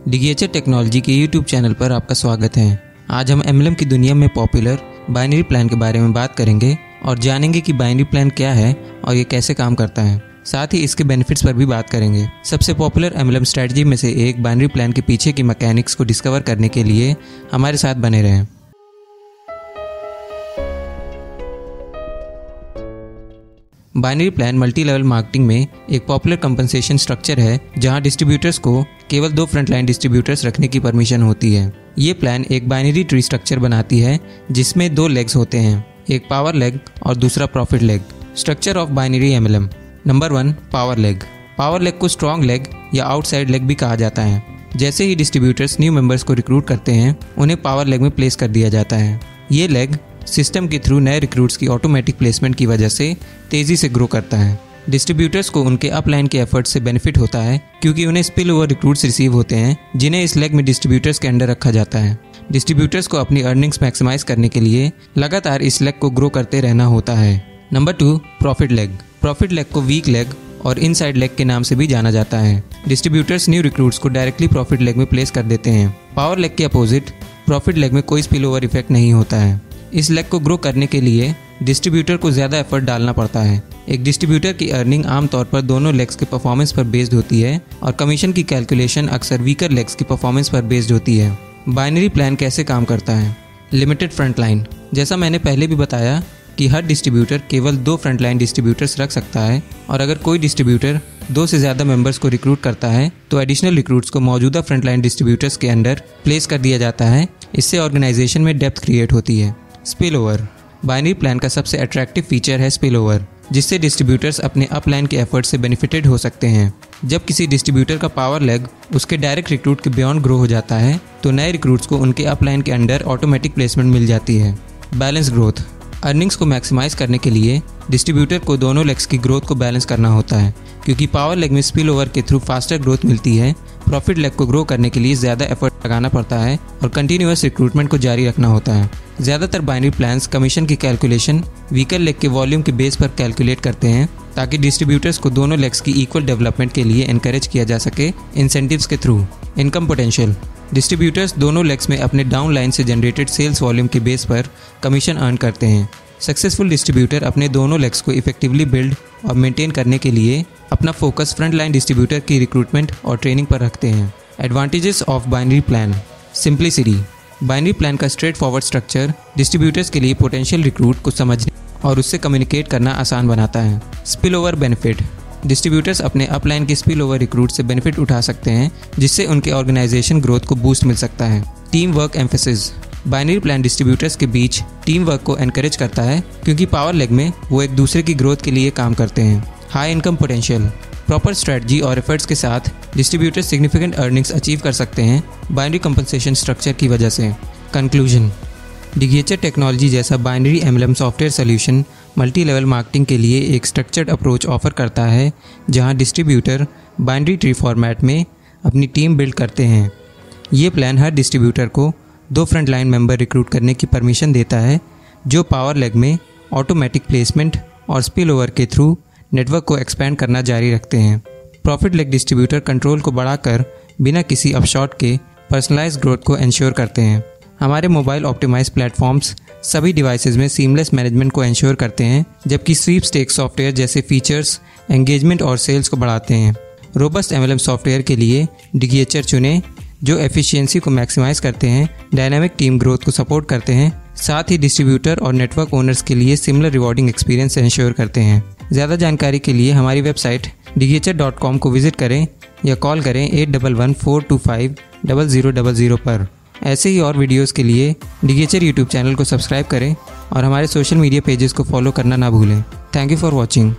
डीगीएचआर technology के YouTube channel पर आपका स्वागत है। आज हम एमएलएम की दुनिया में पॉपुलर बाइनरी प्लान के बारे में बात करेंगे और जानेंगे कि बाइनरी प्लान क्या है और ये कैसे काम करता है। साथ ही इसके बेनिफिट्स पर भी बात करेंगे। सबसे पॉपुलर एमएलएम स्ट्रेटजी में से एक बाइनरी प्लान के पीछे की मैकेनिक्स को डिस्कवर करने के लिए हमारे साथ बने रहें। Binary plan multi level marketing में एक पॉपुलर कंपनसेशन स्ट्रक्चर है जहां डिस्ट्रीब्यूटर्स को केवल 2 फ्रंटलाइन डिस्ट्रीब्यूटर्स रखने की परमिशन होती है। ये प्लान एक बाइनरी ट्री स्ट्रक्चर बनाती है जिसमें 2 लेग्स होते हैं, एक पावर लेग और दूसरा profit leg. Structure of binary MLM. Number 1, power leg. Power leg को स्ट्रॉन्ग लेग या आउटसाइड लेग भी कहा जाता है। जैसे ही डिस्ट्रीब्यूटर्स न्यू मेंबर्स को रिक्रूट करते हैं उन्हें पावर लेग में प्लेस कर दिया जाता है। ये लेग सिस्टम के थ्रू नए रिक्रूट्स की ऑटोमेटिक प्लेसमेंट की वजह से तेजी से ग्रो करता है। डिस्ट्रीब्यूटर्स को उनके अपलाइन के एफर्ट से बेनिफिट होता है क्योंकि उन्हें स्पिल ओवर रिक्रूट्स रिसीव होते हैं जिन्हें इस लेग में डिस्ट्रीब्यूटर्स के अंडर रखा जाता है। डिस्ट्रीब्यूटर्स को अपनी अर्निंग्स मैक्सिमाइज करने के लिए लगातार इस लेग को ग्रो करते रहना होता है। Number 2, profit leg. Profit leg को वीक लेग और इनसाइड लेग के नाम से भी जाना जाता है। डिस्ट्रीब्यूटर्स न्यू रिक्रूट्स को डायरेक्टली प्रॉफिट लेग में प्लेस कर देते हैं। पावर लेग के अपोजिट प्रॉफिट लेग में कोई स्पिल ओवर इफेक्ट नहीं होता है। इस लेग को ग्रो करने के लिए डिस्ट्रीब्यूटर को ज़्यादा एफर्ट डालना पड़ता है। एक डिस्ट्रीब्यूटर की अर्निंग आमतौर पर दोनों लेग्स के परफॉर्मेंस पर बेस्ड होती है और कमीशन की कैलकुलेशन अक्सर वीकर लेग्स की परफॉर्मेंस पर बेस्ड होती है। बाइनरी प्लान कैसे काम करता है? Limited frontline. जैसा मैंने पहले भी बताया कि हर डिस्ट्रीब्यूटर केवल 2 फ्रंटलाइन डिस्ट्रीब्यूटर्स रख सकता है और अगर कोई डिस्ट्रीब्यूटर 2 से ज़्यादा मेंबर्स को रिक्रूट करता है तो एडिशनल रिक्रूट्स को मौजूदा फ्रंटलाइन डिस्ट्रीब्यूटर्स के अंडर प्लेस कर दिया जाता है। इससे ऑर्गेनाइजेशन में डेप्थ क्रिएट होती है। Spill over. बाइनरी प्लान का सबसे अट्रैक्टिव फीचर है स्पिल ओवर, जिससे डिस्ट्रीब्यूटर्स अपने अपलाइन के एफर्ट से बेनिफिटेड हो सकते हैं। जब किसी डिस्ट्रीब्यूटर का पावर लेग उसके डायरेक्ट रिक्रूट के बियॉन्ड ग्रो हो जाता है तो नए रिक्रूट्स को उनके अपलाइन के अंडर ऑटोमेटिक प्लेसमेंट मिल जाती है। Balance growth. अर्निंग्स को मैक्सिमाइज करने के लिए डिस्ट्रीब्यूटर को दोनों लेग्स की ग्रोथ को बैलेंस करना होता है। क्योंकि पावर लेग में स्पिल ओवर के थ्रू फास्टर ग्रोथ मिलती है, प्रॉफिट लेग को ग्रो करने के लिए ज़्यादा एफर्ट लगाना पड़ता है और कंटिन्यूअस रिक्रूटमेंट को जारी रखना होता है। ज़्यादातर बाइनरी प्लान्स कमीशन की कैलकुलेशन वीकर लेग के वॉल्यूम के बेस पर कैलकुलेट करते हैं ताकि डिस्ट्रीब्यूटर्स को दोनों लेग्स की इक्वल डेवलपमेंट के लिए एनकरेज किया जा सके इंसेंटिव्स के थ्रू। Income potential. डिस्ट्रीब्यूटर्स दोनों लेग्स में अपने डाउन लाइन से जनरेटेड सेल्स वॉल्यूम के बेस पर कमीशन अर्न करते हैं। सक्सेसफुल डिस्ट्रीब्यूटर अपने दोनों लेग्स को इफेक्टिवली बिल्ड और मेंटेन करने के लिए अपना फोकस फ्रंट लाइन डिस्ट्रीब्यूटर की रिक्रूटमेंट और ट्रेनिंग पर रखते हैं। Advantages of binary plan. Simplicity. Binary plan का स्ट्रेट फॉरवर्ड स्ट्रक्चर डिस्ट्रीब्यूटर्स के लिए पोटेंशियल रिक्रूट को समझने और उससे कम्युनिकेट करना आसान बनाता है। Spill over benefit. डिस्ट्रीब्यूटर्स अपने अपलाइन के स्पिल ओवर रिक्रूट से बेनिफिट उठा सकते हैं जिससे उनके ऑर्गेनाइजेशन ग्रोथ को बूस्ट मिल सकता है। Team work emphasis. Binary plan distributors के बीच टीम वर्क को एनकरेज करता है क्योंकि पावर लेग में वो एक दूसरे की ग्रोथ के लिए काम करते हैं। High income potential. Proper strategy और एफर्ट्स के साथ डिस्ट्रीब्यूटर्स सिग्निफिकेंट अर्निंग्स अचीव कर सकते हैं बाइनरी कंपनसेशन स्ट्रक्चर की वजह से। कंक्लूजन। डीगीएचआर टेक्नोलॉजी जैसा binary MLM software solution multi level marketing के लिए एक स्ट्रक्चर्ड अप्रोच ऑफर करता है जहां डिस्ट्रीब्यूटर बाइनरी ट्री फॉर्मेट में अपनी टीम बिल्ड करते हैं। ये प्लान हर डिस्ट्रीब्यूटर को 2 फ्रंटलाइन मेंबर रिक्रूट करने की परमिशन देता है जो पावर लेग में ऑटोमेटिक प्लेसमेंट और स्पिल ओवर के थ्रू नेटवर्क को एक्सपेंड करना जारी रखते हैं। प्रॉफिट लेग डिस्ट्रीब्यूटर कंट्रोल को बढ़ाकर बिना किसी अपशॉट के पर्सनलाइज्ड ग्रोथ को इंश्योर करते हैं। हमारे मोबाइल ऑप्टिमाइज प्लेटफॉर्म्स सभी डिवाइसेस में सीमलेस मैनेजमेंट को इंश्योर करते हैं जबकि स्वीपस्टेक्स सॉफ्टवेयर जैसे फीचर्स एंगेजमेंट और सेल्स को बढ़ाते हैं। रोबस्ट एमएलएम सॉफ्टवेयर के लिए डीगीएचआर चुनें जो एफिशिएंसी को मैक्सिमाइज करते हैं, डायनामिक टीम ग्रोथ को सपोर्ट करते हैं, साथ ही डिस्ट्रीब्यूटर और नेटवर्क ओनर्स के लिए सिमिलर रिवॉर्डिंग एक्सपीरियंस इंश्योर करते हैं। ज़्यादा जानकारी के लिए हमारी वेबसाइट dghr.com को विजिट करें या कॉल करें 8114250000 पर। ऐसे ही और वीडियोस के लिए डीगीएचआर यूट्यूब चैनल को सब्सक्राइब करें और हमारे सोशल मीडिया पेजेस को फॉलो करना ना भूलें। Thank you for watching.